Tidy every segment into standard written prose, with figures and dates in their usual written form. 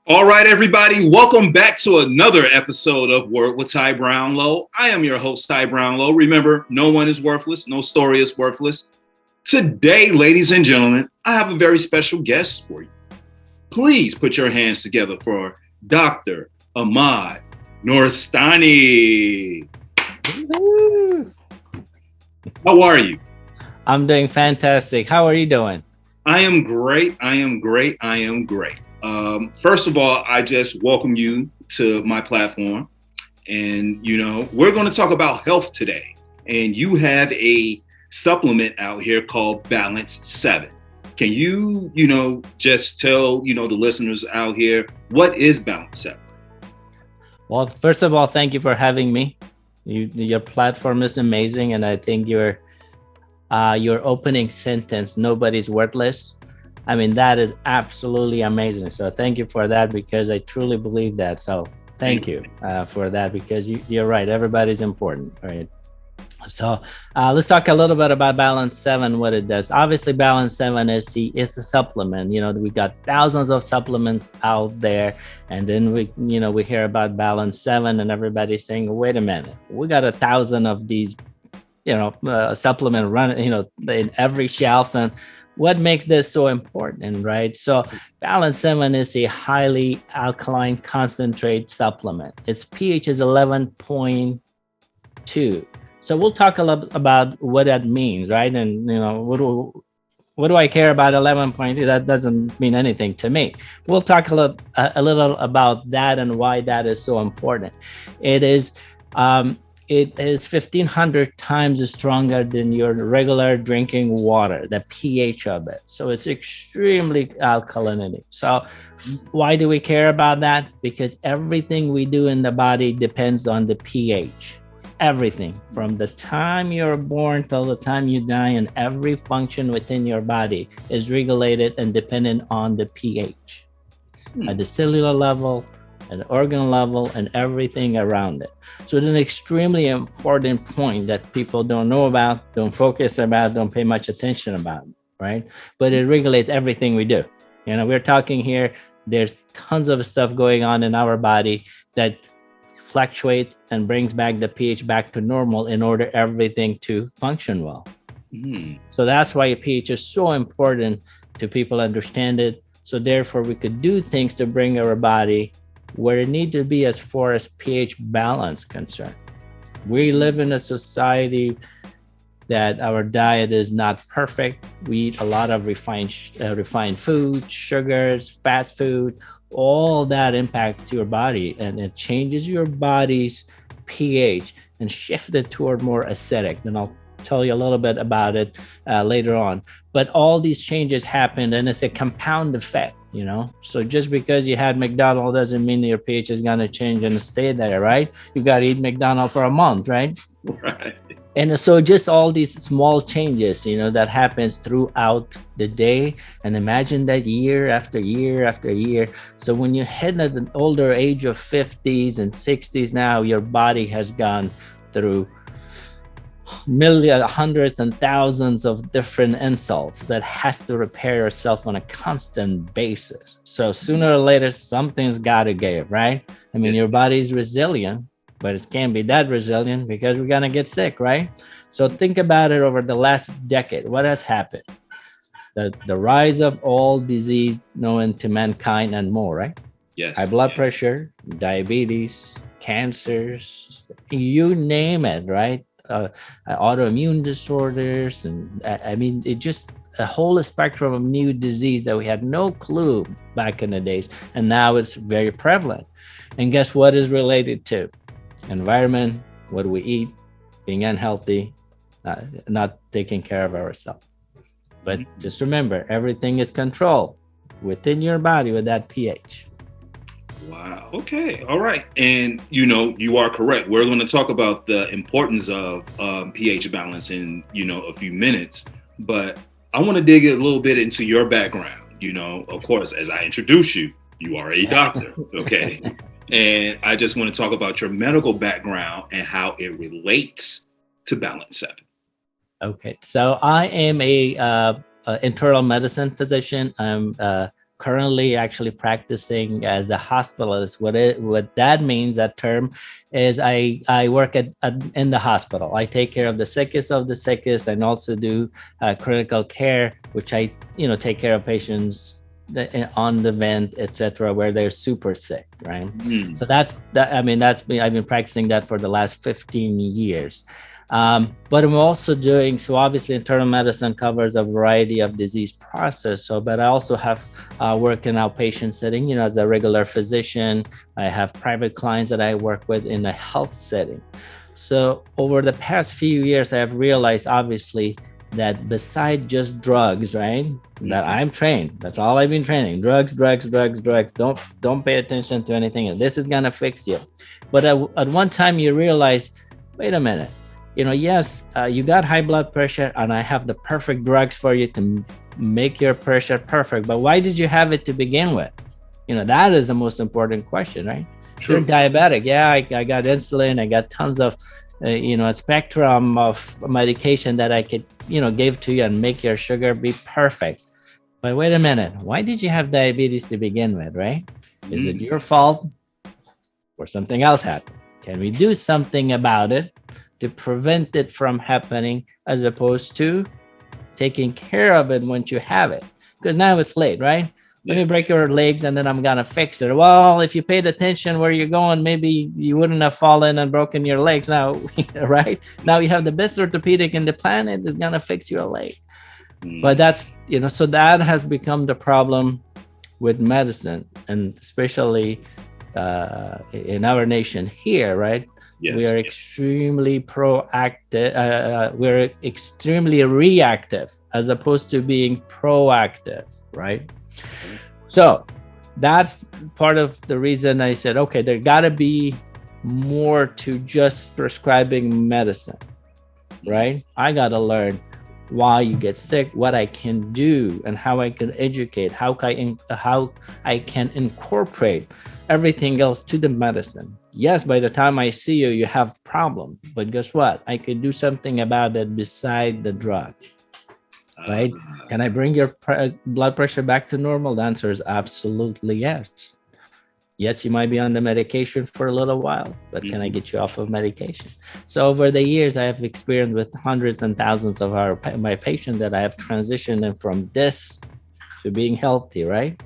All right, everybody, welcome back to another episode of Word with Ty Brownlow. I am your host, Ty Brownlow. Remember, no one is worthless, no story is worthless. Today, ladies and gentlemen, I have a very special guest for you. Please put your hands together for Dr. Ahmad Nooristani. How are you? I'm doing fantastic. How are you doing? I am great. First of all, I just welcome you to my platform. And, we're going to talk about health today. And you have a supplement out here called Balance 7. Can you, just tell, the listeners out here, what is Balance 7? Well, first of all, thank you for having me. Your platform is amazing. And I think your opening sentence, nobody's worthless. I mean, that is absolutely amazing. So thank you for that, because I truly believe that. So thank you for that, because you're right. Everybody's important, right? So let's talk a little bit about Balance 7, what it does. Obviously, Balance 7 is a supplement. We got thousands of supplements out there. And then we hear about Balance 7 and everybody's saying, wait a minute, we got 1,000 of these, supplement running, in every shelf. And what makes this so important, right? So Balance 7 is a highly alkaline concentrate supplement. Its pH is 11.2. So we'll talk a lot about what that means, right? And, what do I care about 11.2? That doesn't mean anything to me. We'll talk a little about that and why that is so important. It is 1,500 times stronger than your regular drinking water, the pH of it. So it's extremely alkalinity. So why do we care about that? Because everything we do in the body depends on the pH. Everything from the time you're born till the time you die, and every function within your body is regulated and dependent on the pH at the cellular level, at the organ level, and everything around it. So it's an extremely important point that people don't know about, don't focus about, don't pay much attention about, right? But it regulates everything we do. We're talking here, there's tons of stuff going on in our body that fluctuates and brings back the pH back to normal in order everything to function well. So that's why pH is so important to people understand it. So therefore we could do things to bring our body where it needs to be as far as pH balance concerned. We live in a society that our diet is not perfect. We eat a lot of refined food, sugars, fast food. All that impacts your body, and it changes your body's pH and shifts it toward more acidic. And I'll tell you a little bit about it later on. But all these changes happen, and it's a compound effect. So just because you had McDonald's doesn't mean your pH is going to change and stay there, right? You got to eat McDonald's for a month, right? Right. And so just all these small changes, that happens throughout the day. And imagine that year after year after year. So when you hit at an older age of 50s and 60s now, your body has gone through hundreds and thousands of different insults that has to repair itself on a constant basis. So sooner or later, something's got to give, right? I mean, your body's resilient, but it can't be that resilient because we're going to get sick, right? So think about it over the last decade. What has happened? The rise of all disease known to mankind and more, right? Yes. High blood pressure, diabetes, cancers, you name it, right? Autoimmune disorders, and I mean, it just a whole spectrum of new disease that we had no clue back in the days, and now it's very prevalent. And guess what is related to? Environment, what do we eat, being unhealthy, not taking care of ourselves. But just remember, everything is controlled within your body with that pH. Wow. Okay. All right. And, you are correct. We're going to talk about the importance of pH balance in, a few minutes. But I want to dig a little bit into your background. Of course, as I introduce you, you are a doctor. Okay. And I just want to talk about your medical background and how it relates to Balance 7. Okay. So I am a internal medicine physician. I'm currently actually practicing as a hospitalist. What that means, that term, is I work in the hospital. I take care of the sickest and also do critical care, which I take care of patients on the vent, etc., where they're super sick, right? So that's that. I mean, I've been practicing that for the last 15 years. But I'm also doing, so obviously internal medicine covers a variety of disease process. So, but I also have work in outpatient setting, as a regular physician. I have private clients that I work with in a health setting. So over the past few years, I have realized, obviously, that beside just drugs, right? That I'm trained. That's all I've been training. Drugs. Don't pay attention to anything else. This is gonna fix you. But at one time you realize, wait a minute. Yes, you got high blood pressure, and I have the perfect drugs for you to make your pressure perfect. But why did you have it to begin with? That is the most important question, right? True. You're diabetic. Yeah, I got insulin. I got tons of a spectrum of medication that I could, give to you and make your sugar be perfect. But wait a minute, why did you have diabetes to begin with, right? Is it your fault or something else happened? Can we do something about it to prevent it from happening, as opposed to taking care of it once you have it? Because now it's late, right? Let me break your legs and then I'm going to fix it. Well, if you paid attention where you're going, maybe you wouldn't have fallen and broken your legs now, right? Now you have the best orthopedic in the planet is going to fix your leg. But that's, so that has become the problem with medicine, and especially in our nation here, right? Yes. We are extremely proactive. We're extremely reactive as opposed to being proactive, right? So that's part of the reason I said, okay, there got to be more to just prescribing medicine, right? I got to learn why you get sick, what I can do, and how I can educate, how I can incorporate everything else to the medicine. Yes, by the time I see you, you have problems, but guess what? I could do something about it beside the drug. Right? Can I bring your blood pressure back to normal? The answer is absolutely yes. Yes, you might be on the medication for a little while, but can I get you off of medication? So over the years, I have experienced with hundreds and thousands of my patients that I have transitioned them from this to being healthy, right?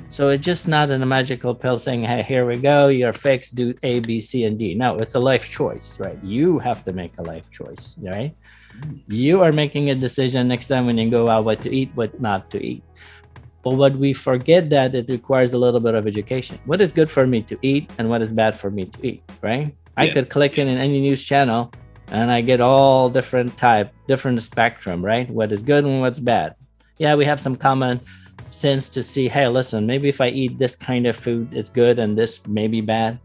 So it's just not a magical pill saying, hey, here we go, you're fixed, do A, B, C, and D. No, it's a life choice, right? You have to make a life choice, right? You are making a decision next time when you go out, what to eat, what not to eat. But what we forget, that it requires a little bit of education. What is good for me to eat and what is bad for me to eat, right? I could click in any news channel and I get all different spectrum, right? What is good and what's bad. Yeah, we have some common sense to see, hey, listen, maybe if I eat this kind of food, it's good and this may be bad.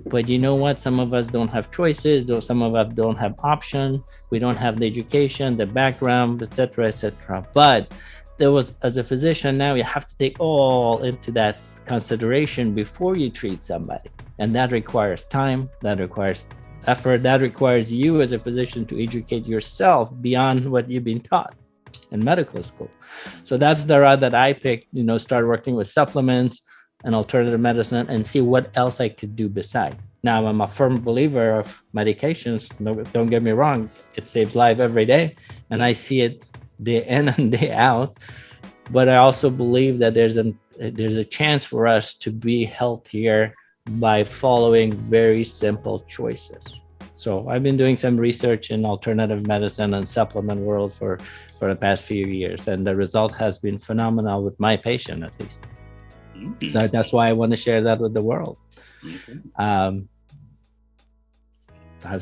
But you know what? Some of us don't have choices. Some of us don't have option. We don't have the education, the background, etc., etc. But there was, as a physician, now you have to take all into that consideration before you treat somebody. And that requires time, that requires effort, that requires you as a physician to educate yourself beyond what you've been taught in medical school. So that's the route that I picked, start working with supplements and alternative medicine and see what else I could do beside. Now, I'm a firm believer of medications. Don't get me wrong. It saves life every day. And I see it day in and day out. But I also believe that there's a chance for us to be healthier by following very simple choices. So I've been doing some research in alternative medicine and supplement world for the past few years. And the result has been phenomenal with my patient, at least. So that's why I want to share that with the world. That's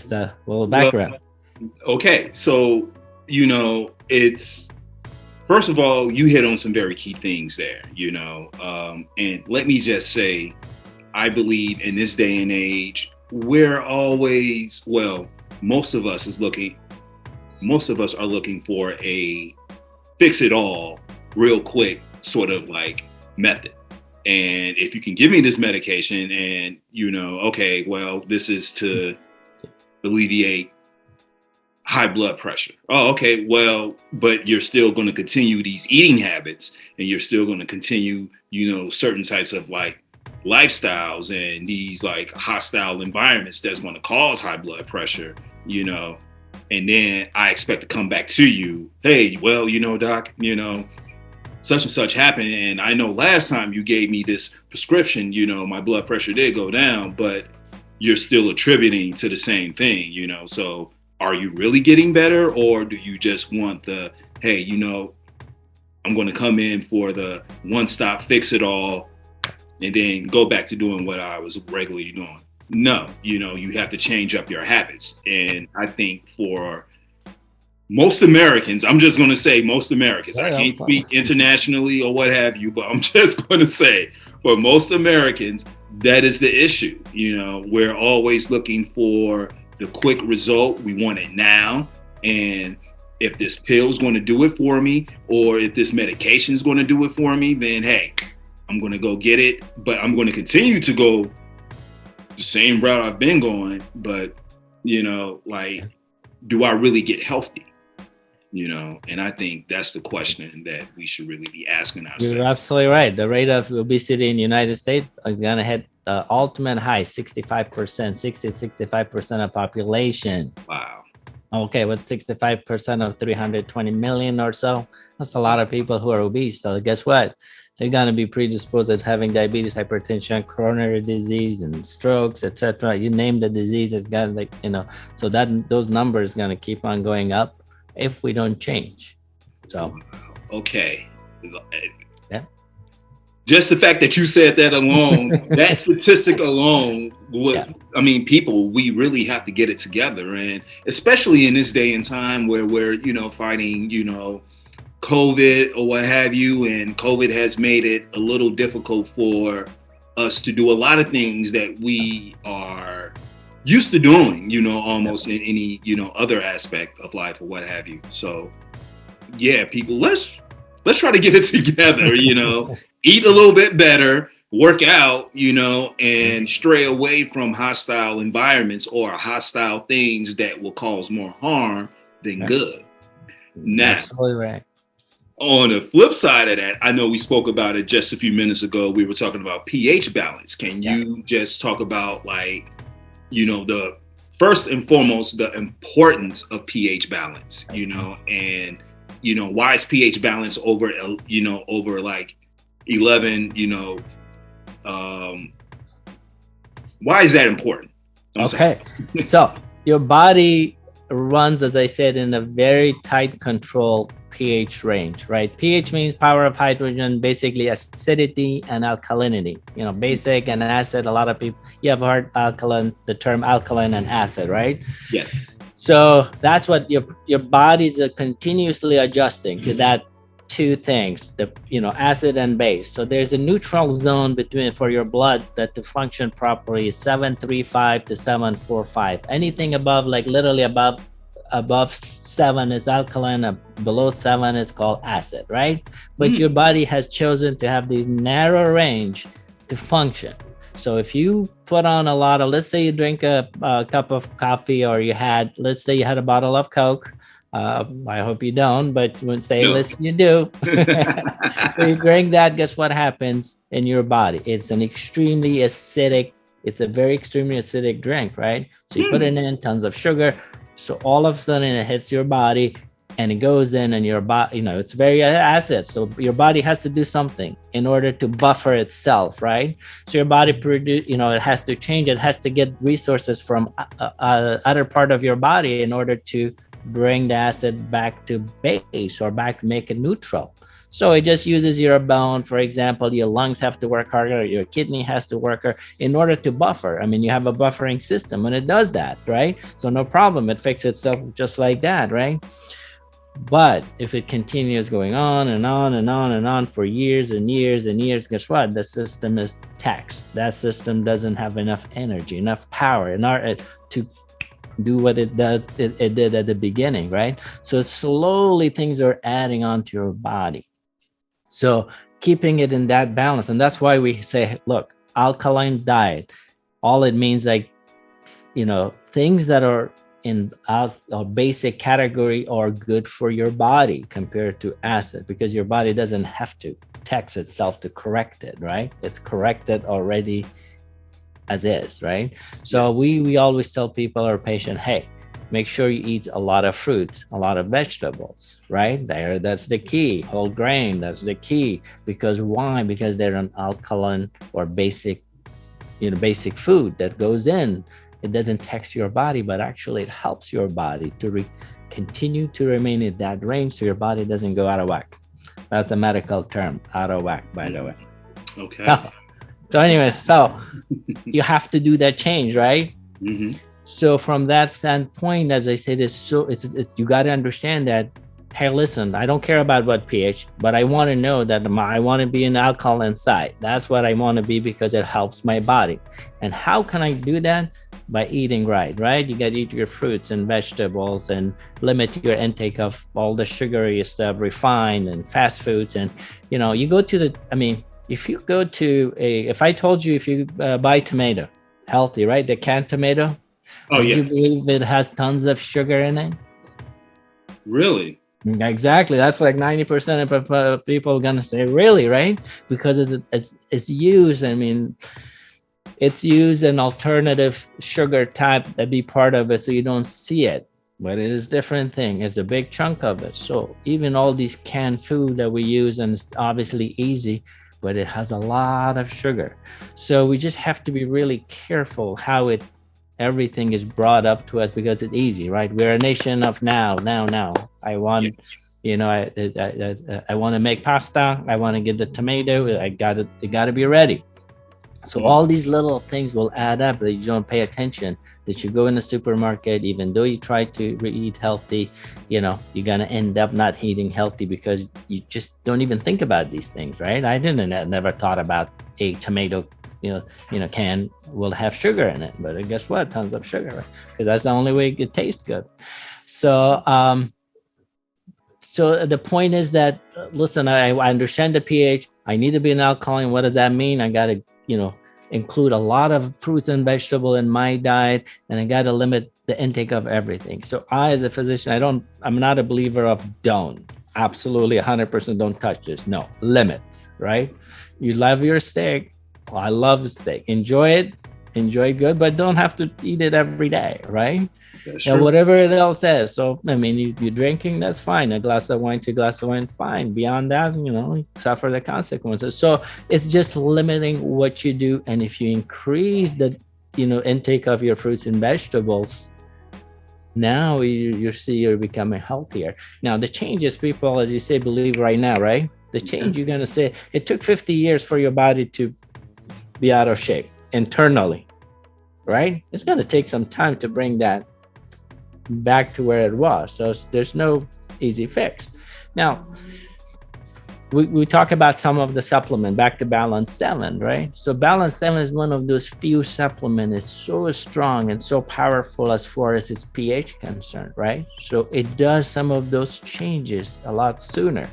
the little background. Okay, so it's, first of all, you hit on some very key things there. And let me just say, I believe in this day and age, we're always, most of us are looking for a fix it all real quick sort of like method. And if you can give me this medication and, okay, well, this is to alleviate high blood pressure. Oh, okay. Well, but you're still going to continue these eating habits, and you're still going to continue, certain types of like lifestyles and these like hostile environments that's going to cause high blood pressure, and then I expect to come back to you. Hey, well, doc, such and such happened. And I know last time you gave me this prescription, my blood pressure did go down, but you're still attributing to the same thing, so are you really getting better, or do you just want the, hey, I'm going to come in for the one-stop fix-it-all and then go back to doing what I was regularly doing? No, you have to change up your habits. And I think for most Americans, I'm just going to say most Americans, I can't speak internationally or what have you, but I'm just going to say for most Americans, that is the issue. We're always looking for the quick result. We want it now. And if this pill is going to do it for me, or if this medication is going to do it for me, then hey, I'm going to go get it. But I'm going to continue to go the same route I've been going. But, do I really get healthy? And I think that's the question that we should really be asking ourselves. You're absolutely right. The rate of obesity in the United States is going to hit the ultimate high, 65% of population. Wow. Okay, with 65% of 320 million or so, that's a lot of people who are obese. So guess what? They're going to be predisposed to having diabetes, hypertension, coronary disease, and strokes, etc. You name the disease, it's got so that those numbers going to keep on going up if we don't change. So okay. Yeah. Just the fact that you said that alone, that statistic alone people, we really have to get it together. And especially in this day and time where we're, fighting, COVID or what have you, and COVID has made it a little difficult for us to do a lot of things that we are used to doing, almost in any, other aspect of life or what have you. So yeah, people, let's try to get it together, eat a little bit better, work out, and stray away from hostile environments or hostile things that will cause more harm than good. Now, absolutely right. On the flip side of that, I know we spoke about it just a few minutes ago. We were talking about pH balance. Can you just talk about the first and foremost, the importance of pH balance, and, why is pH balance over like 11, why is that important? Okay. So your body runs, as I said, in a very tight control pH range, right? pH means power of hydrogen, basically acidity and alkalinity. Basic and acid. A lot of people, you have heard the term alkaline and acid, right? Yes. So that's what your body's continuously adjusting to that two things, the acid and base. So there's a neutral zone for your blood that to function properly is 735 to 745. Anything above, like literally above 7 is alkaline, below 7 is called acid, right? But your body has chosen to have this narrow range to function. So if you put on a lot of, let's say you drink a cup of coffee, or let's say you had a bottle of Coke. I hope you don't, but listen, you do. So you drink that, guess what happens in your body? It's an extremely acidic, it's a very extremely acidic drink, right? So you put it in tons of sugar. So all of a sudden it hits your body and it goes in, and your body, it's very acid. So your body has to do something in order to buffer itself, right? So your body it has to change. It has to get resources from other part of your body in order to bring the acid back to base or back to make it neutral. So it just uses your bone. For example, your lungs have to work harder, your kidney has to work harder in order to buffer. I mean, you have a buffering system and it does that, right? So no problem, it fixes itself just like that, right? But if it continues going on and on and on and on for years and years and years, guess what? The system is taxed. That system doesn't have enough energy, enough power in order to do what it did at the beginning, right? So slowly things are adding on to your body. So keeping it in that balance. And that's why we say, look, alkaline diet, all it means, things that are in a basic category or good for your body compared to acid, because your body doesn't have to tax itself to correct it, right? It's corrected already as is, right? So we always tell people or patient, hey, make sure you eat a lot of fruits, a lot of vegetables, right? That's the key. Whole grain, that's the key. Because why? Because they're an alkaline or basic food that goes in. It doesn't tax your body, but actually it helps your body to continue to remain in that range so your body doesn't go out of whack. That's a medical term, out of whack, by the way. Okay. So anyways, so you have to do that change, right? Mm-hmm. So from that standpoint, as I said, it's you got to understand that, hey, listen, I don't care about what pH, but I want to know that I want to be an alkaline side. That's what I want to be because it helps my body. And how can I do that? By eating right? You got to eat your fruits and vegetables and limit your intake of all the sugary stuff, refined and fast foods. And, you go to if you go to if I told you if you buy tomato, healthy, right? The canned tomato. Oh, Would you believe it has tons of sugar in it? Really? Exactly. That's like 90% of people are gonna say, really, right? Because it's used. It's used an alternative sugar type that be part of it, so you don't see it. But it is a different thing. It's a big chunk of it. So even all these canned food that we use, and it's obviously easy, but it has a lot of sugar. So we just have to be really careful how everything is brought up to us because it's easy, right? We're a nation of now. I want, I want to make pasta. I want to get the tomato. It got to be ready. So all these little things will add up that you don't pay attention, that you go in the supermarket, even though you try to eat healthy, you're going to end up not eating healthy because you just don't even think about these things, right? I never thought about a tomato can will have sugar in it, but guess what? Tons of sugar, right? Because that's the only way it tastes good. So, so the point is that, listen, I understand the pH. I need to be an alkaline. What does that mean? I got to, include a lot of fruits and vegetable in my diet, and I got to limit the intake of everything. So I, as a physician, I'm not a believer of absolutely 100% don't touch this. No, limits, right? You love your steak. Well, I love steak. Enjoy it good, but don't have to eat it every day, right? And whatever it else is. So, you're drinking, that's fine. A glass of wine, 2 glasses of wine, fine. Beyond that, you suffer the consequences. So it's just limiting what you do. And if you increase the, intake of your fruits and vegetables, now you see you're becoming healthier. Now, the changes people, as you say, believe right now, right? The change you're going to say, it took 50 years for your body to be out of shape internally, right? It's going to take some time to bring that back to where it was. So there's no easy fix. Now, we talk about some of the supplement, back to Balance 7, right? So Balance 7 is one of those few supplements. It's so strong and so powerful as far as its pH concerned, right? So it does some of those changes a lot sooner.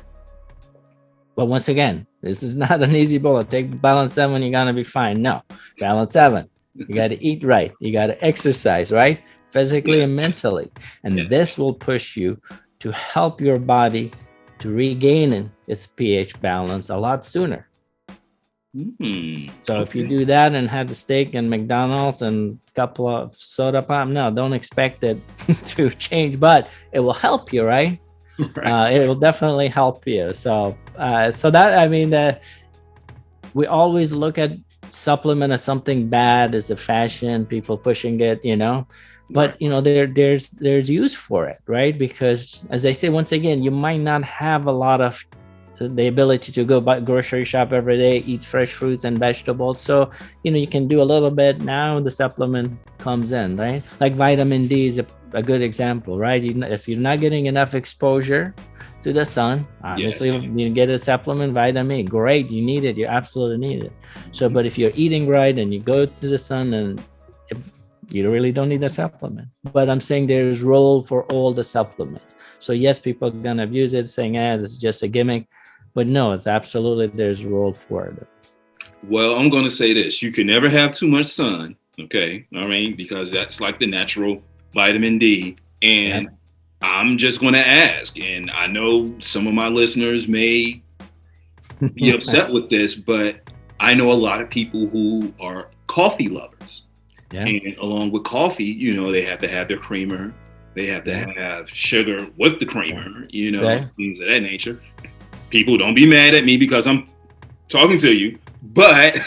But once again, this is not an easy bullet. Take Balance 7, you're going to be fine. No, Balance 7, you got to eat right. You got to exercise, right? Physically and mentally. And this will push you to help your body to regain its pH balance a lot sooner. So if you do that and have the steak and McDonald's and a couple of soda pop, no, don't expect it to change, but it will help you, right? It will definitely help you. So that, we always look at supplement as something bad, as a fashion, people pushing it, but there's use for it, right? Because as I say, once again, you might not have a lot of the ability to go grocery shop every day, eat fresh fruits and vegetables. So, you can do a little bit. Now the supplement comes in, right? Like vitamin D is a good example, right? If you're not getting enough exposure to the sun, obviously you get a supplement, vitamin E, great, you need it, you absolutely need it. So, but if you're eating right and you go to the sun, and you really don't need a supplement. But I'm saying there's role for all the supplements. So yes, people are gonna abuse it, saying, this is just a gimmick. But no, it's absolutely, there's role for it. Well, I'm gonna say this: you can never have too much sun, okay? All right, because that's like the natural vitamin D. And I'm just going to ask, and I know some of my listeners may be upset with this, but I know a lot of people who are coffee lovers. Yeah. And along with coffee, you know, they have to have their creamer. They have to have sugar with the creamer, you know, things of that nature. People, don't be mad at me because I'm talking to you. But,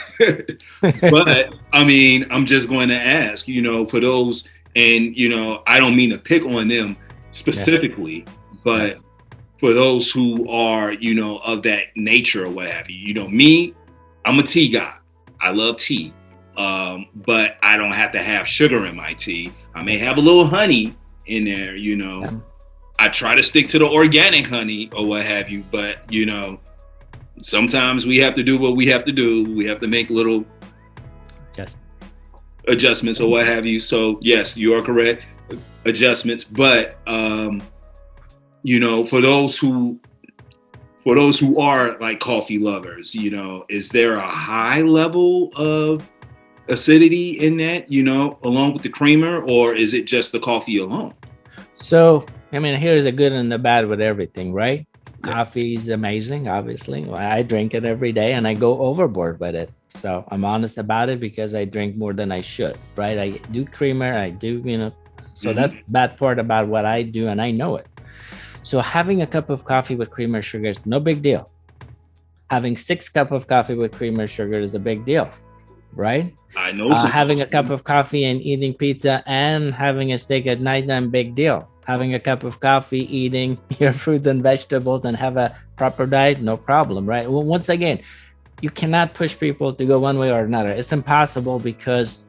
but I mean, I'm just going to ask, you know, for those, and, you know, I don't mean to pick on them specifically, but for those who are, you know, of that nature or what have you, you know, me, I'm a tea guy. I love tea. But I don't have to have sugar in my tea. I may have a little honey in there, you know. I try to stick to the organic honey or what have you, but, you know, sometimes we have to do what we have to do. We have to make little adjustments or what have you. So yes, you are correct. Adjustments, but you know, for those who are like coffee lovers, you know, is there a high level of acidity in that, you know, along with the creamer, or is it just the coffee alone? So, I mean, here's the good and the bad with everything, right? Coffee is amazing, obviously. I drink it every day and I go overboard with it. So I'm honest about it because I drink more than I should, right? I do creamer, I do, you know, so that's the bad part about what I do, and I know it. So having a cup of coffee with creamer sugar is no big deal. Having 6 cups of coffee with creamer sugar is a big deal, right? I know. Having a cup of coffee and eating pizza and having a steak at nighttime, big deal. Having a cup of coffee, eating your fruits and vegetables and have a proper diet, no problem, right? Well, once again, you cannot push people to go one way or another. It's impossible because,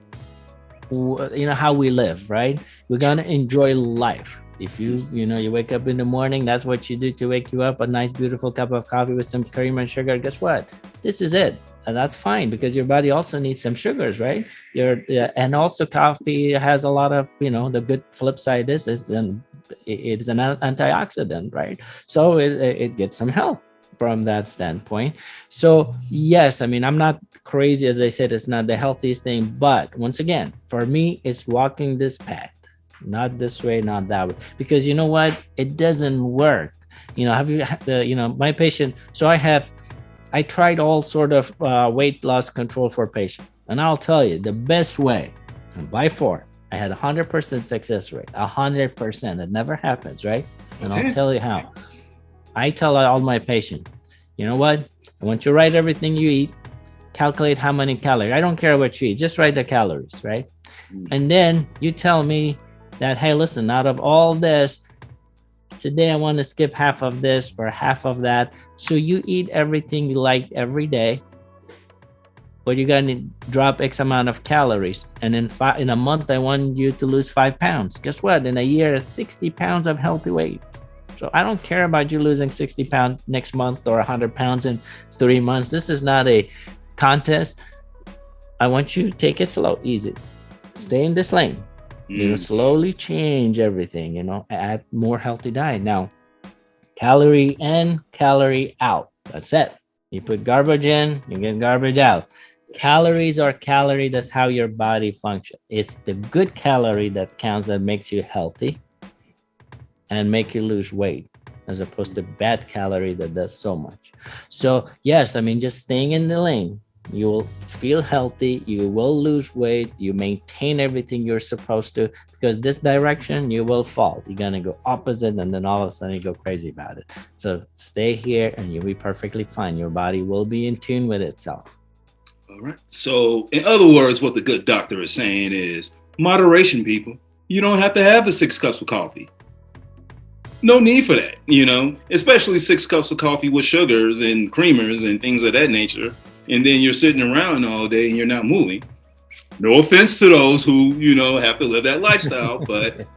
you know, how we live, right? We're going to enjoy life. If you wake up in the morning, that's what you do to wake you up, a nice, beautiful cup of coffee with some cream and sugar. Guess what? This is it. And that's fine because your body also needs some sugars, right? And also coffee has a lot of, you know, the good flip side is it's an antioxidant, right? So it gets some help from that standpoint. So yes, I mean, I'm not crazy. As I said, it's not the healthiest thing, but once again, for me, it's walking this path, not this way, not that way, because you know what? It doesn't work. You know, have you, you know, my patient, so I tried all sort of weight loss control for patients. And I'll tell you, the best way, and by far, I had 100% success rate, 100%. It never happens, right? And I'll tell you how. I tell all my patients, you know what? I want you to write everything you eat, calculate how many calories. I don't care what you eat, just write the calories, right? And then you tell me that, hey, listen, out of all this, today I want to skip half of this or half of that. So you eat everything you like every day, but you're going to drop X amount of calories. And in a month, I want you to lose 5 pounds. Guess what? In a year, it's 60 pounds of healthy weight. So I don't care about you losing 60 pounds next month or 100 pounds in 3 months. This is not a contest. I want you to take it slow, easy. Stay in this lane. You know, slowly change everything, you know, add more healthy diet. Now, calorie in, calorie out. That's it. You put garbage in, you get garbage out. Calories are calorie. That's how your body functions. It's the good calorie that counts, that makes you healthy and make you lose weight, as opposed to bad calorie that does so much. So yes, I mean, just staying in the lane, you will feel healthy, you will lose weight, you maintain everything you're supposed to, because this direction you will fall. You're going to go opposite, and then all of a sudden you go crazy about it. So stay here and you'll be perfectly fine. Your body will be in tune with itself. All right. So in other words, what the good doctor is saying is moderation, people. You don't have to have the 6 cups of coffee. No need for that, you know, especially 6 cups of coffee with sugars and creamers and things of that nature. And then you're sitting around all day and you're not moving. No offense to those who, you know, have to live that lifestyle, but,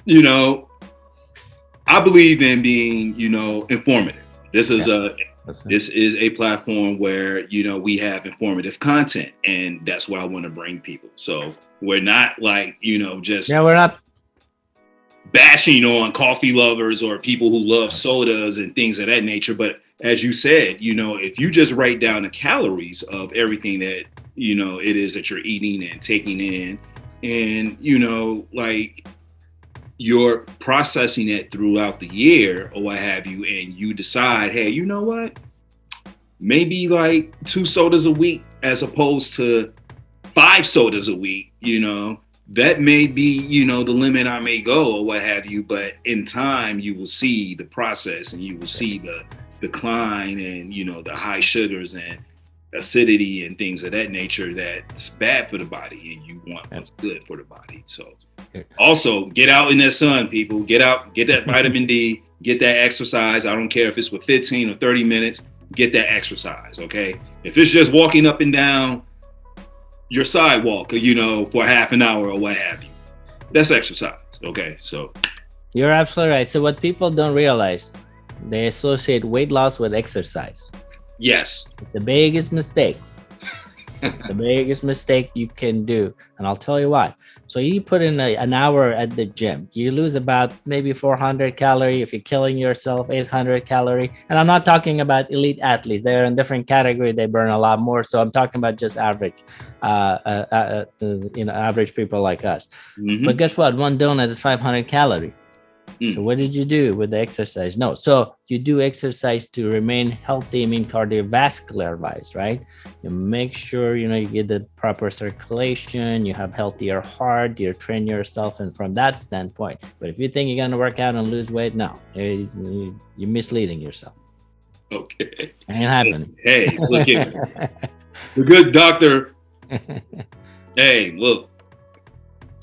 you know, I believe in being, you know, informative. This is a platform where, you know, we have informative content, and that's what I want to bring people. So we're not like, you know, just we're not bashing on coffee lovers or people who love sodas and things of that nature. But as you said, you know, if you just write down the calories of everything that, you know, it is that you're eating and taking in, and like you're processing it throughout the year or what have you, and you decide, hey, you know what? Maybe like 2 sodas a week as opposed to 5 sodas a week, that may be, the limit I may go or what have you. But in time, you will see the process and you will see the decline and, the high sugars and acidity and things of that nature that's bad for the body, and you want what's good for the body. So also get out in that sun, people. Get out, get that vitamin D, get that exercise. I don't care if it's for 15 or 30 minutes, get that exercise, okay? If it's just walking up and down your sidewalk, for half an hour or what have you, that's exercise, okay? So you're absolutely right. So what people don't realize, they associate weight loss with exercise. Yes. The biggest mistake. The biggest mistake you can do. And I'll tell you why. So you put in an hour at the gym, you lose about maybe 400 calories. If you're killing yourself, 800 calories. And I'm not talking about elite athletes. They're in different category. They burn a lot more. So I'm talking about just average, average people like us. Mm-hmm. But guess what? One donut is 500 calories. So what did you do with the exercise? No. So you do exercise to remain healthy, cardiovascular wise, right? You make sure, you get the proper circulation, you have healthier heart, you train yourself, and from that standpoint. But if you think you're going to work out and lose weight, no, you're misleading yourself. Okay. Ain't happening. Hey, look here. The good doctor. Hey, look,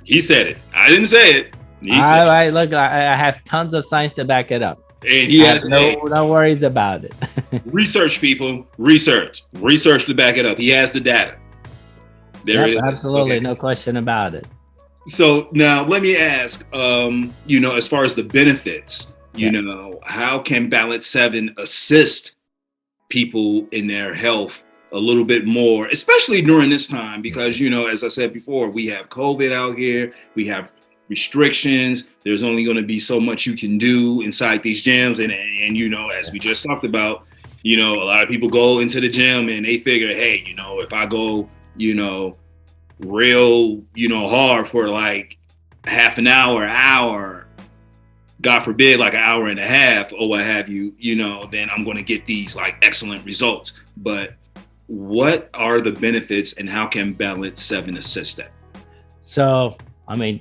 he said it. I didn't say it. Look, I have tons of science to back it up. And he has no worries about it. Research, people. Research to back it up. He has the data. Absolutely, okay. No question about it. So now let me ask, as far as the benefits, how can Balance 7 assist people in their health a little bit more, especially during this time? Because, as I said before, we have COVID out here. We have restrictions. There's only going to be so much you can do inside these gyms. And as we just talked about, a lot of people go into the gym and they figure, hey, if I go, real, hard for like half an hour, God forbid, like an hour and a half or what have you, then I'm going to get these like excellent results. But what are the benefits and how can Balance 7 assist that? So,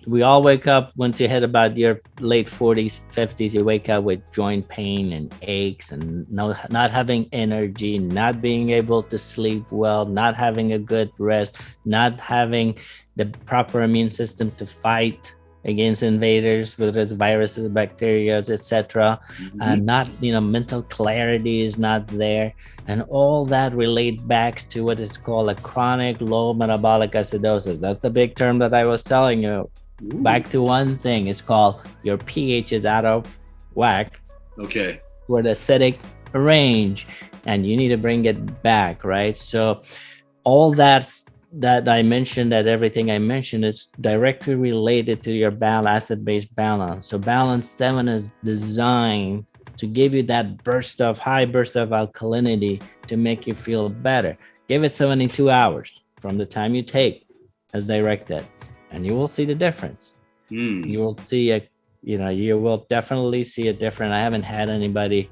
we all wake up once you hit about your late 40s, 50s, you wake up with joint pain and aches and not having energy, not being able to sleep well, not having a good rest, not having the proper immune system to fight against invaders, whether it's viruses, bacteria, etc. And not, mental clarity is not there. And all that relate back to what is called a chronic low metabolic acidosis. That's the big term that I was telling you. Back to one thing, it's called your pH is out of whack. Okay. For the acidic range, and you need to bring it back, right? So all that I mentioned, that everything I mentioned is directly related to your acid-base balance. So Balance 7 is designed to give you that high burst of alkalinity to make you feel better. Give it 72 hours from the time you take as directed, and you will see the difference. You will see you will definitely see a difference. I haven't had anybody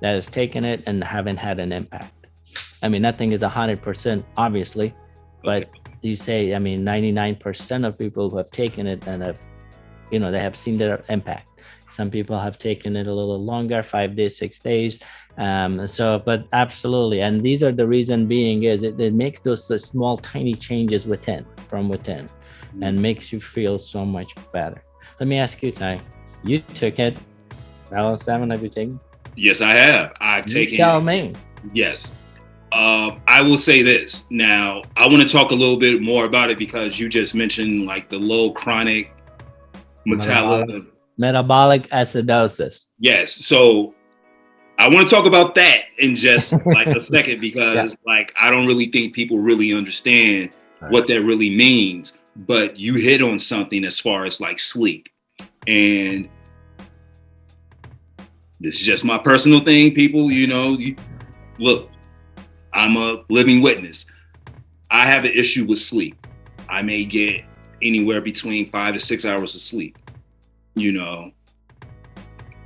that has taken it and haven't had an impact. Nothing is 100%, obviously, but you say, 99% of people who have taken it and have, they have seen their impact. Some people have taken it a little longer, 5 days, 6 days. But absolutely. And these are the reason being is it makes those small, tiny changes from within and makes you feel so much better. Let me ask you, Ty, you took it. Balance 7, have you taken? Yes, I have. I've taken it. Tell me. Yes. I will say this. Now, I want to talk a little bit more about it because you just mentioned like the low chronic metabolic acidosis. Yes. So I want to talk about that in just like a second because I don't really think people really understand what that really means. But you hit on something as far as like sleep. And this is just my personal thing, people, look, I'm a living witness. I have an issue with sleep. I may get anywhere between 5 to 6 hours of sleep, you know,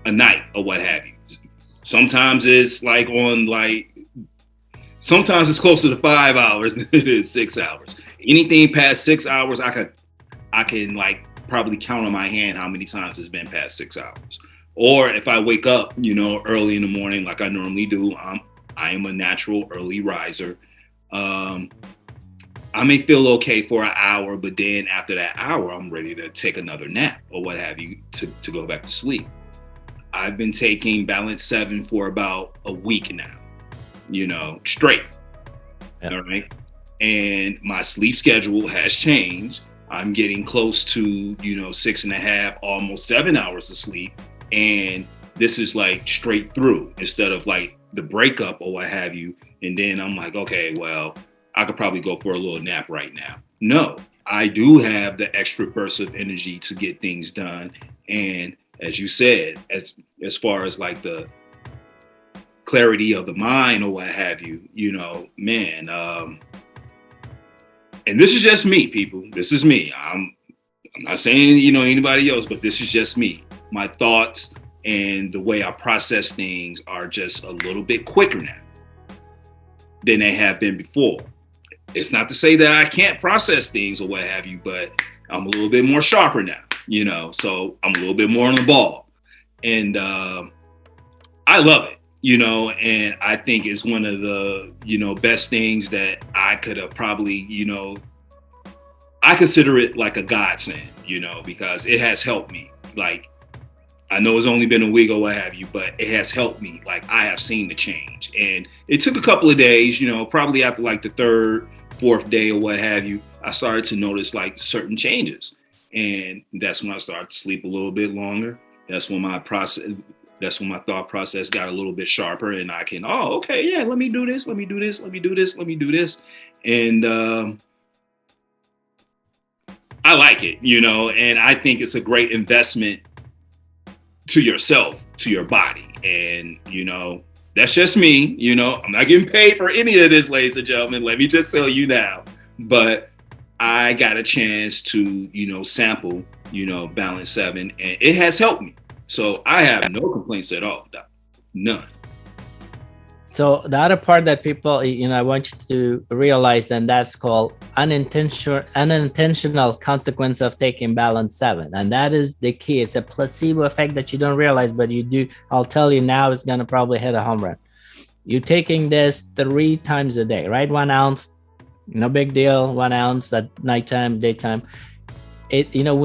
a night or what have you. Sometimes it's like sometimes it's closer to 5 hours than it is 6 hours. Anything past 6 hours, I can like probably count on my hand how many times it's been past 6 hours. Or if I wake up, you know, early in the morning, like I normally do, I am a natural early riser. I may feel okay for an hour, but then after that hour, I'm ready to take another nap or what have you to go back to sleep. I've been taking Balance 7 for about a week now, you know, straight. Yep. All right. And my sleep schedule has changed. I'm getting close to, you know, 6.5, almost 7 hours of sleep. And this is like straight through instead of like the breakup or what have you. And then I'm like, okay, well, I could probably go for a little nap right now. No, I do have the extra burst of energy to get things done. And as you said, as far as like the clarity of the mind or what have you, you know, man, and this is just me, people. This is me. I'm not saying, you know, anybody else, but this is just me. My thoughts and the way I process things are just a little bit quicker now than they have been before. It's not to say that I can't process things or what have you, but I'm a little bit more sharper now, you know, so I'm a little bit more on the ball. And I love it, you know, and I think it's one of the, you know, best things that I could have probably, you know, I consider it like a godsend, you know, because it has helped me. Like, I know it's only been a week or what have you, but it has helped me. Like, I have seen the change. And it took a couple of days, you know, probably after like the third, fourth day or what have you, I started to notice like certain changes. And that's when I started to sleep a little bit longer. That's when my thought process got a little bit sharper, and I can, oh, okay, yeah, let me do this. And I like it, you know, and I think it's a great investment to yourself, to your body. And, you know, that's just me, you know, I'm not getting paid for any of this, ladies and gentlemen. Let me just tell you now. But I got a chance to, you know, sample, you know, Balance 7, and it has helped me. So I have no complaints at all. None. So the other part that people, you know, I want you to realize, then that's called unintentional consequence of taking Balance 7. And that is the key. It's a placebo effect that you don't realize, but you do. I'll tell you now, it's going to probably hit a home run. You're taking this 3 times a day, right? 1 ounce, no big deal. 1 ounce at nighttime, daytime. You know,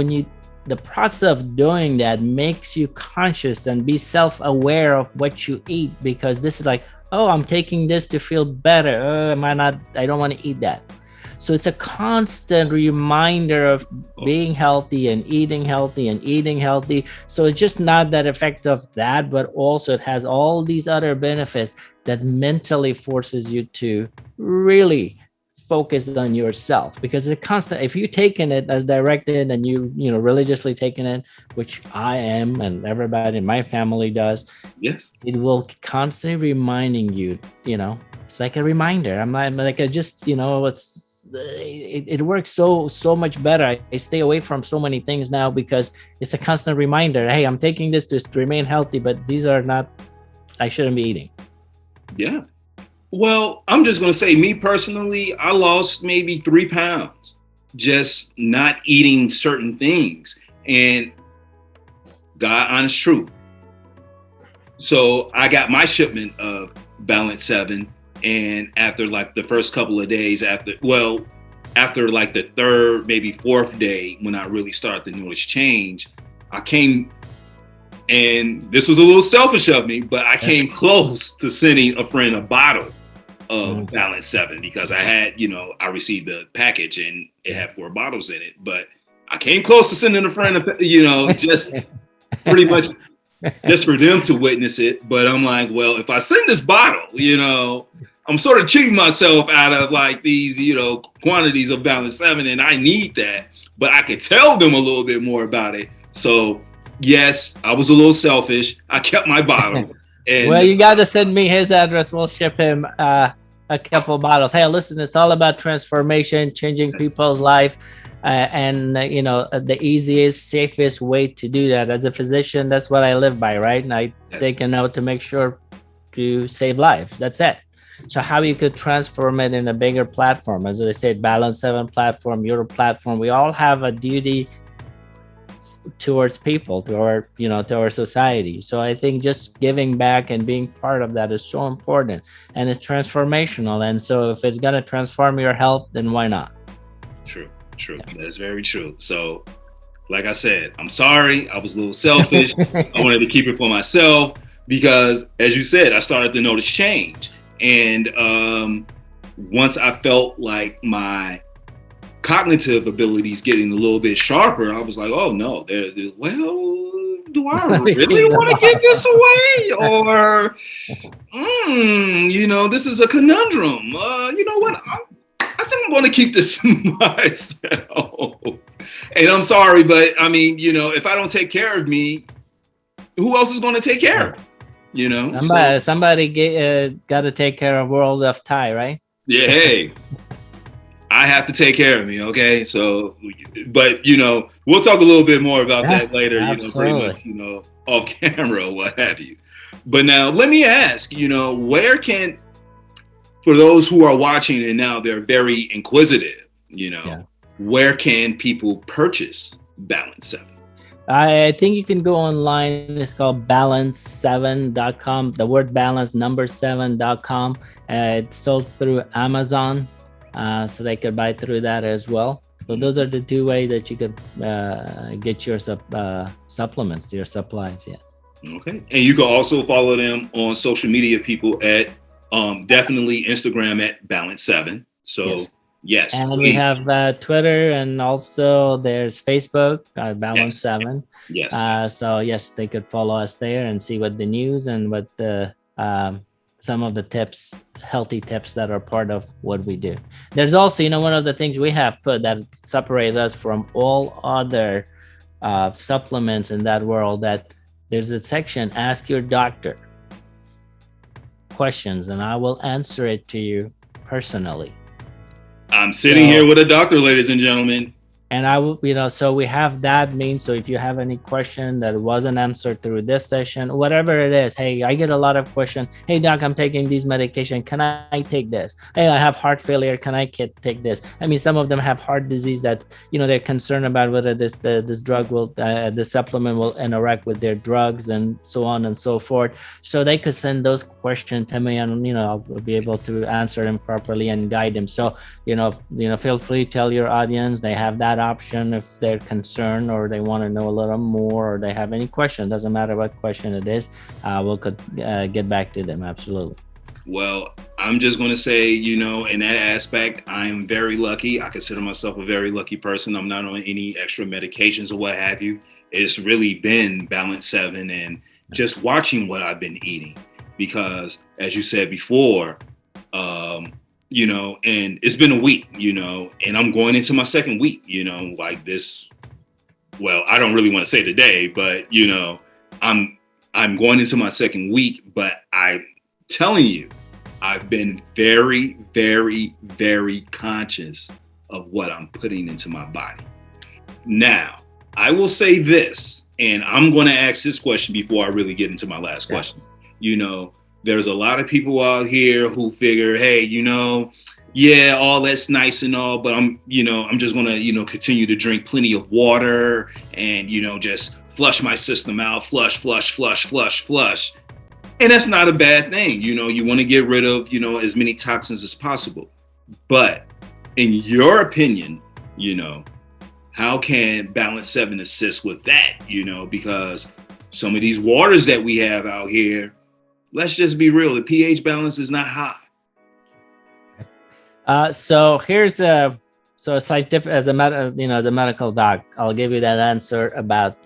the process of doing that makes you conscious and be self-aware of what you eat, because this is like, oh, I'm taking this to feel better. I don't want to eat that. So it's a constant reminder of being healthy and eating healthy and eating healthy. So it's just not that effect of that, but also it has all these other benefits that mentally forces you to really focus on yourself, because it's a constant. If you're taking it as directed and you know, religiously taking it, which I am and everybody in my family does, yes, it will constantly reminding you, you know, it's like a reminder. I'm like, I just, you know, it works so much better. I stay away from so many things now because it's a constant reminder. Hey, I'm taking this to remain healthy, but these are not, I shouldn't be eating. Yeah. Well, I'm just going to say, me personally, I lost maybe 3 pounds just not eating certain things. And God, honest truth. So I got my shipment of Balance 7. And after like the first couple of days, after like the third, maybe fourth day, when I really started to notice change, I came, and this was a little selfish of me, but I came close to sending a friend a bottle of Balance 7, because I had, you know, I received the package and it had 4 bottles in it, but I came close to sending a friend, you know, just pretty much just for them to witness it. But I'm like, well, if I send this bottle, you know, I'm sort of cheating myself out of like these, you know, quantities of Balance 7, and I need that, but I could tell them a little bit more about it. So yes, I was a little selfish. I kept my bottle. And, well, you got to send me his address. We'll ship him a couple bottles. Hey, listen, it's all about transformation, changing people's life. The easiest, safest way to do that as a physician, that's what I live by, right? And I take a note to make sure to save lives. That's it. So how you could transform it in a bigger platform, as I said, Balance 7 platform, your platform, we all have a duty towards people, to our society. So I think just giving back and being part of that is so important, and it's transformational. And so if it's going to transform your health, then why not? True. That's very true. So like I said, I'm sorry, I was a little selfish. I wanted to keep it for myself because, as you said, I started to notice change. And once I felt like my cognitive abilities getting a little bit sharper, I was like, oh no, well, do I really want to give this away? Or, this is a conundrum. You know what? I think I'm going to keep this to myself. And I'm sorry, but I mean, if I don't take care of me, who else is going to take care of me? Somebody got to take care of World of Thai, right? Yeah, hey, I have to take care of me, okay? So, but we'll talk a little bit more about that later. Pretty much, off camera or what have you. But now, let me ask, where can, for those who are watching and now they're very inquisitive, where can people purchase Balance 7? I think you can go online. It's called balance7.com. The word balance, number 7.com. It's sold through Amazon, so they could buy through that as well. So those are the two ways that you could get your supplements, your supplies. Yes. Okay. And you can also follow them on social media, people, at definitely Instagram at Balance7. So yes. And please. We have Twitter, and also there's Facebook, Balance7. Yes. So yes, they could follow us there and see what the news and what the some of the tips, healthy tips that are part of what we do. There's also, one of the things we have put that separates us from all other supplements in that world, that there's a section, Ask Your Doctor questions, and I will answer it to you personally. I'm sitting here with a doctor, ladies and gentlemen. And I will, so we have that means. So if you have any question that wasn't answered through this session, whatever it is, hey, I get a lot of questions. Hey, doc, I'm taking these medication. Can I take this? Hey, I have heart failure. Can I take this? I mean, some of them have heart disease that, they're concerned about whether this drug will, the supplement will interact with their drugs and so on and so forth. So they could send those questions to me, and, I'll be able to answer them properly and guide them. So, feel free to tell your audience they have that option if they're concerned or they want to know a little more or they have any question. Doesn't matter what question it is, we'll get back to them. Absolutely. Well, I'm just going to say, in that aspect, I am very lucky. I consider myself a very lucky person. I'm not on any extra medications or what have you. It's really been Balance 7 and just watching what I've been eating, because as you said before, and it's been a week, and I'm going into my second week, like this. Well, I don't really want to say today, but, I'm going into my second week, but I'm telling you, I've been very, very, very conscious of what I'm putting into my body. Now, I will say this, and I'm going to ask this question before I really get into my last question. There's a lot of people out here who figure, hey, all that's nice and all, but I'm just going to, continue to drink plenty of water and, just flush my system out, flush. And that's not a bad thing. You want to get rid of, as many toxins as possible. But in your opinion, how can Balance 7 assist with that? Because some of these waters that we have out here, let's just be real, the pH balance is not high. So here's so scientific, as a medical doc, I'll give you that answer about,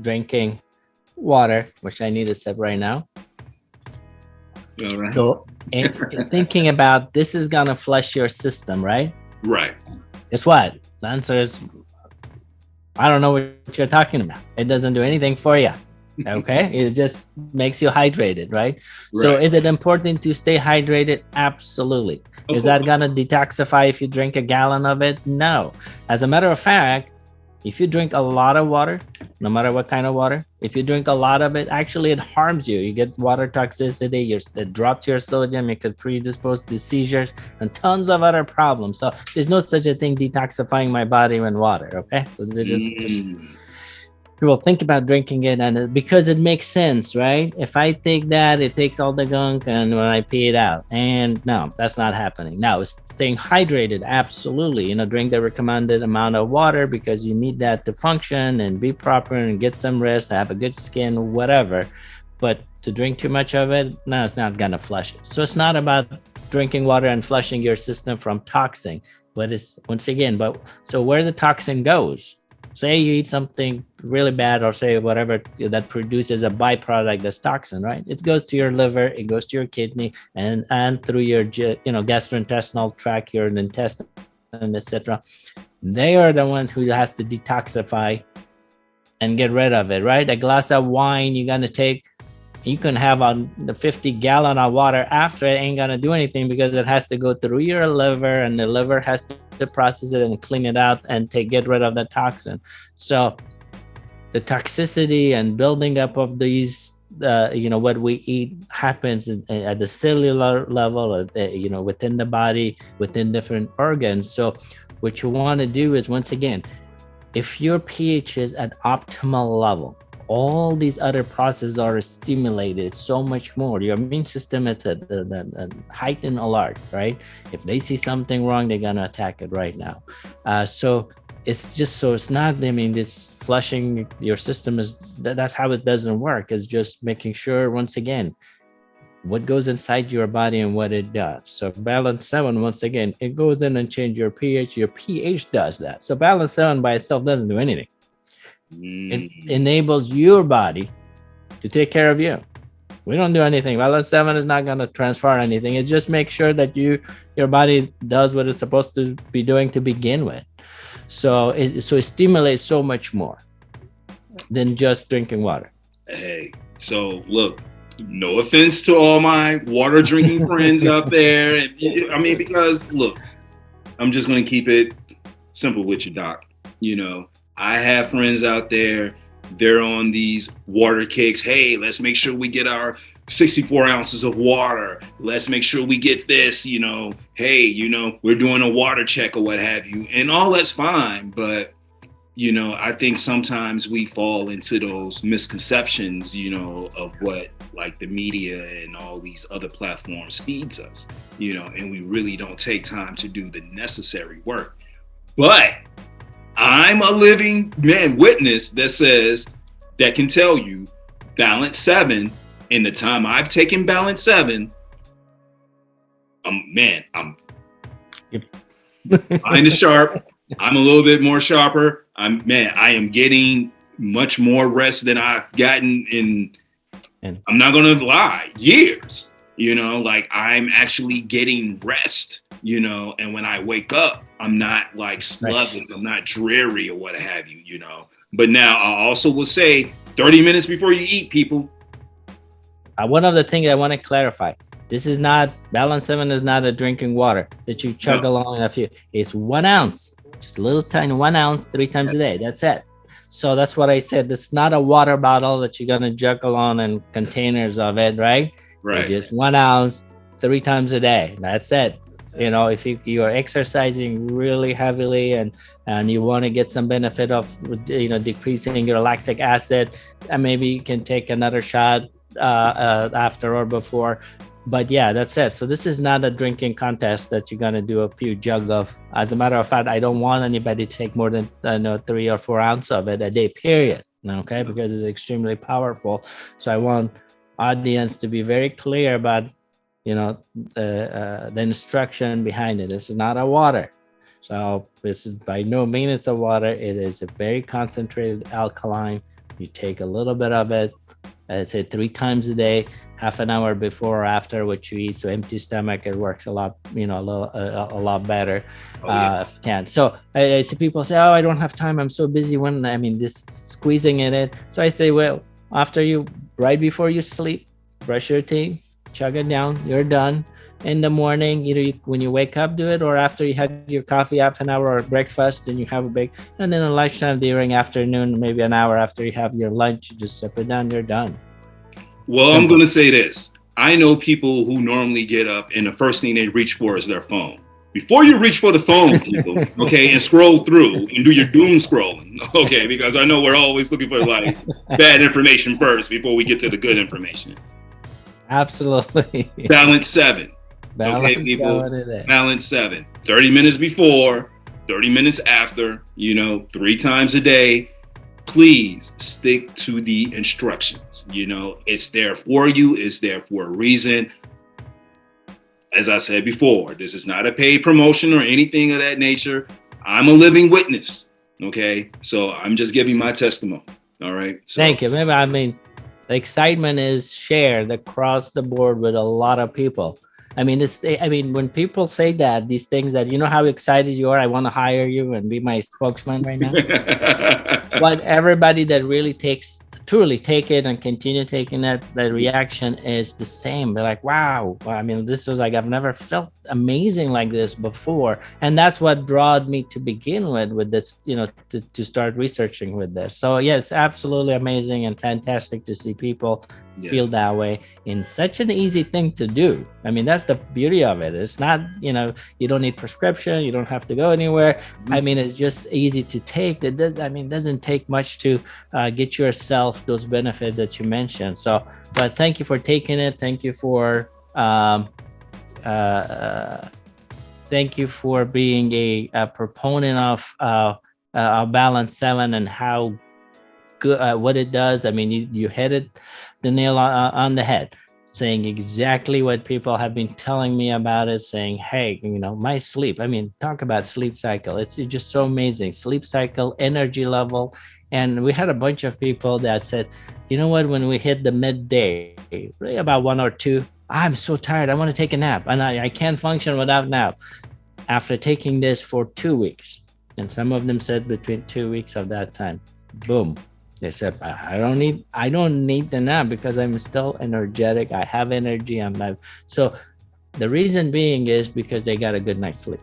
drinking water, which I need to sip right now. All right. So in thinking about this is going to flush your system, right? Right. Guess what? The answer is, I don't know what you're talking about. It doesn't do anything for you. Okay, it just makes you hydrated, right? So Right. is it important to stay hydrated? Absolutely. Of Is course. that gonna detoxify if you drink a gallon of it? No. As a matter of fact, if you drink a lot of water, no matter what kind of water, if you drink a lot of it, actually it harms you. You get water toxicity, it drops your sodium, it could predispose to seizures and tons of other problems. So there's no such a thing detoxifying my body with water. Okay, so just Mm. people think about drinking it, and because it makes sense, right? If I take that, it takes all the gunk and when I pee it out, and no, that's not happening. Now, staying hydrated, absolutely, drink the recommended amount of water because you need that to function and be proper and get some rest, have a good skin, whatever. But to drink too much of it, no, it's not gonna flush it. So it's not about drinking water and flushing your system from toxin, but it's once again, but so where the toxin goes, say you eat something really bad, or say whatever that produces a byproduct that's toxin, right? It goes to your liver, it goes to your kidney, and through your gastrointestinal tract, your intestine, etc. They are the one who has to detoxify and get rid of it, right? A glass of wine you're gonna take, you can have on the 50 gallon of water after, it ain't gonna do anything because it has to go through your liver, and the liver has to process it and clean it out and get rid of the toxin. So the toxicity and building up of these what we eat happens at the cellular level, within the body, within different organs. So what you want to do is, once again, if your pH is at optimal level, all these other processes are stimulated so much more. Your immune system is at heightened alert, right? If they see something wrong, they're gonna attack it right now. So it's just, so it's not, this flushing your system is, that's how it doesn't work. It's just making sure, once again, what goes inside your body and what it does. So balance 7, once again, it goes in and change your pH. Your pH does that. So balance 7 by itself doesn't do anything. It enables your body to take care of you. We don't do anything. Balance 7 is not going to transfer anything. It just makes sure that your body does what it's supposed to be doing to begin with. So it stimulates so much more than just drinking water. Hey, so look, no offense to all my water drinking friends out there. Because look, I'm just going to keep it simple with you, Doc. I have friends out there, they're on these water kicks. Hey, let's make sure we get our 64 ounces of water. Let's make sure we get this, hey, we're doing a water check or what have you. And all that's fine. But, I think sometimes we fall into those misconceptions, of what like the media and all these other platforms feeds us, and we really don't take time to do the necessary work. But I'm a living witness that can tell you balance 7, in the time I've taken balance 7, I'm kind of sharp. I'm a little bit more sharper. I am getting much more rest than I've gotten in, I'm not going to lie, years. Like I'm actually getting rest, and when I wake up, I'm not like sluggish, I'm not dreary or what have you, But now I also will say 30 minutes before you eat, people. One of the things I want to clarify, this is not, balance 7 is not a drinking water that you chug along in a few. It's 1 ounce, just a little tiny 1 ounce 3 times a day. That's it. So that's what I said. This is not a water bottle that you're going to juggle on and containers of it, right? Right. It's just 1 ounce 3 times a day. That's it. If you are exercising really heavily and you want to get some benefit of, decreasing your lactic acid, and maybe you can take another shot after or before. But yeah, that's it. So this is not a drinking contest that you're going to do a few jug of. As a matter of fact, I don't want anybody to take more than 3 or 4 ounces of it a day, period. Okay, because it's extremely powerful. So I want audience to be very clear about the instruction behind it. This is not a water. So this is by no means a water. It is a very concentrated alkaline. You take a little bit of it, I'd say 3 times a day, half an hour before or after what you eat. So empty stomach, it works a lot, a lot better. If you can. So I see people say, oh, I don't have time, I'm so busy. This squeezing in it. So I say, well, right before you sleep, brush your teeth, chug it down, you're done. In the morning, either when you wake up, do it, or after you had your coffee, half an hour, or breakfast, then you have a big, and then at lunchtime, during afternoon, maybe an hour after you have your lunch, you just sip it down, you're done. Well, I'm Simple. going to say this. I know people who normally get up and the first thing they reach for is their phone. Before you reach for the phone, people, okay, and scroll through and do your doom scrolling, okay, because I know we're always looking for like bad information first before we get to the good information. Absolutely. Balance 7. Okay, Balance people, out of it. balance 7. 30 minutes before, 30 minutes after, 3 times a day. Please stick to the instructions. It's there for you, it's there for a reason. As I said before, this is not a paid promotion or anything of that nature. I'm a living witness. Okay. So I'm just giving my testimony. All right. So, Thank you. Maybe, I mean, the excitement is shared across the board with a lot of people. I mean, when people say that, these things that, how excited you are, I want to hire you and be my spokesman right now. But everybody that really truly take it and continue taking that reaction is the same. They're like, wow, I mean, this was like, I've never felt amazing like this before. And that's what drawed me to begin with this, to start researching with this. So yeah, it's absolutely amazing and fantastic to see people feel that way in such an easy thing to do. I mean, that's the beauty of it. It's not, you don't need prescription, you don't have to go anywhere. I mean, it's just easy to take. It doesn't take much to get yourself those benefits that you mentioned. So, but thank you for taking it. Thank you for being a proponent of Balance 7 and how good what it does. I mean, you hit it the nail on the head, saying exactly what people have been telling me about it, saying, hey, my sleep, I mean, talk about sleep cycle. It's just so amazing. Sleep cycle, energy level. And we had a bunch of people that said, you know what, when we hit the midday, really about 1 or 2, I'm so tired, I want to take a nap, and I can't function without nap. After taking this for 2 weeks, and some of them said between 2 weeks of that time, boom, they said, I don't need the nap because I'm still energetic. I have energy. So the reason being is because they got a good night's sleep,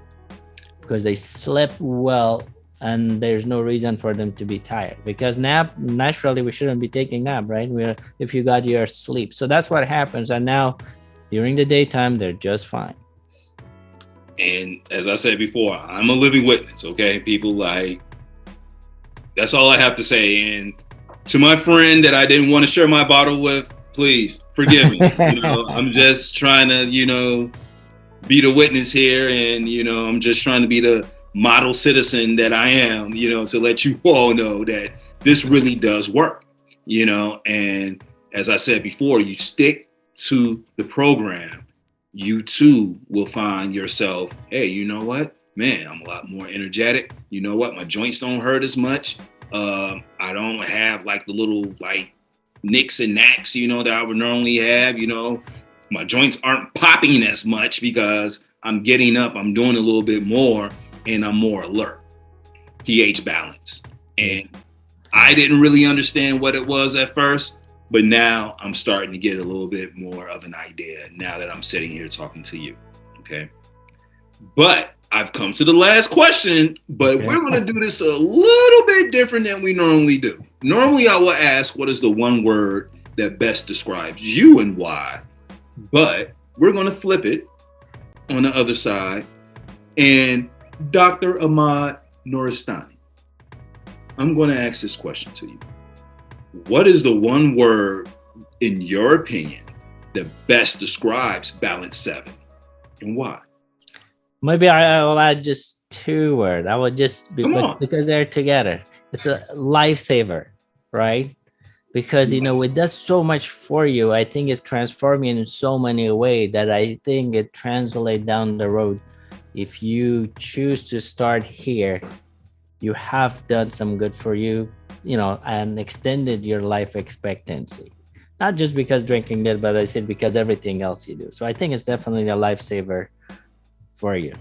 because they slept well, and there's no reason for them to be tired, because nap, naturally we shouldn't be taking nap, right? If you got your sleep. So that's what happens. And now during the daytime, they're just fine. And as I said before, I'm a living witness. Okay. People, like, that's all I have to say. And to my friend that I didn't want to share my bottle with, please forgive me. I'm just trying to, be the witness here. And, I'm just trying to be the model citizen that I am, to let you all know that this really does work, and as I said before, you stick to the program, you too will find yourself, hey, you know what, man, I'm a lot more energetic. You know what, my joints don't hurt as much. I don't have like the little like nicks and knacks, that I would normally have, my joints aren't popping as much because I'm getting up, I'm doing a little bit more, and I'm more alert. pH balance. And I didn't really understand what it was at first, but now I'm starting to get a little bit more of an idea now that I'm sitting here talking to you. Okay. But I've come to the last question, but we're going to do this a little bit different than we normally do. Normally, I will ask, what is the one word that best describes you and why? But we're going to flip it on the other side. And Dr. Ahmad Nooristani, I'm going to ask this question to you. What is the one word, in your opinion, that best describes Balance 7 and why? Maybe I will add just 2 words. I would just because they're together. It's a lifesaver, right? Because it does so much for you. I think it's transforming in so many ways that I think it translates down the road. If you choose to start here, you have done some good for you, and extended your life expectancy. Not just because drinking did, but I said because everything else you do. So I think it's definitely a lifesaver for you.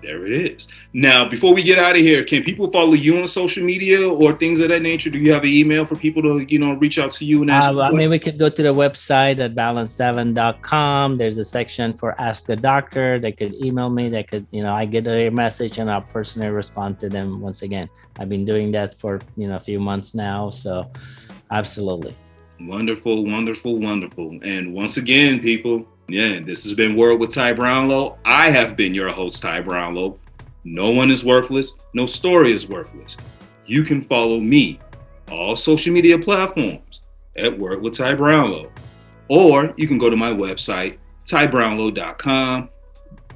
There it is. Now, before we get out of here, can people follow you on social media or things of that nature? Do you have an email for people to, reach out to you and ask you I mean, questions? we could go to the website at balance7.com. There's a section for Ask the Doctor. They could email me. They could, I get a message and I'll personally respond to them. Once again, I've been doing that for, a few months now. So absolutely. Wonderful, wonderful, wonderful. And once again, people, this has been Word with Ty Brownlow. I have been your host, Ty Brownlow. No one is worthless. No story is worthless. You can follow me all social media platforms at Word with Ty Brownlow. Or you can go to my website, tybrownlow.com.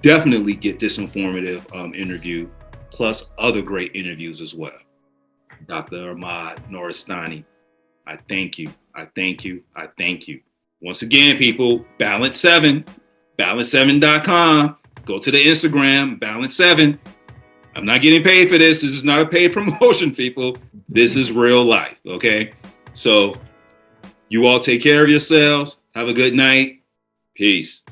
Definitely get this informative interview, plus other great interviews as well. Dr. Ahmad Nooristani, I thank you. I thank you. I thank you. Once again, people, Balance 7, balance7.com. Go to the Instagram, Balance 7. I'm not getting paid for this. This is not a paid promotion, people. This is real life, okay? So you all take care of yourselves. Have a good night. Peace.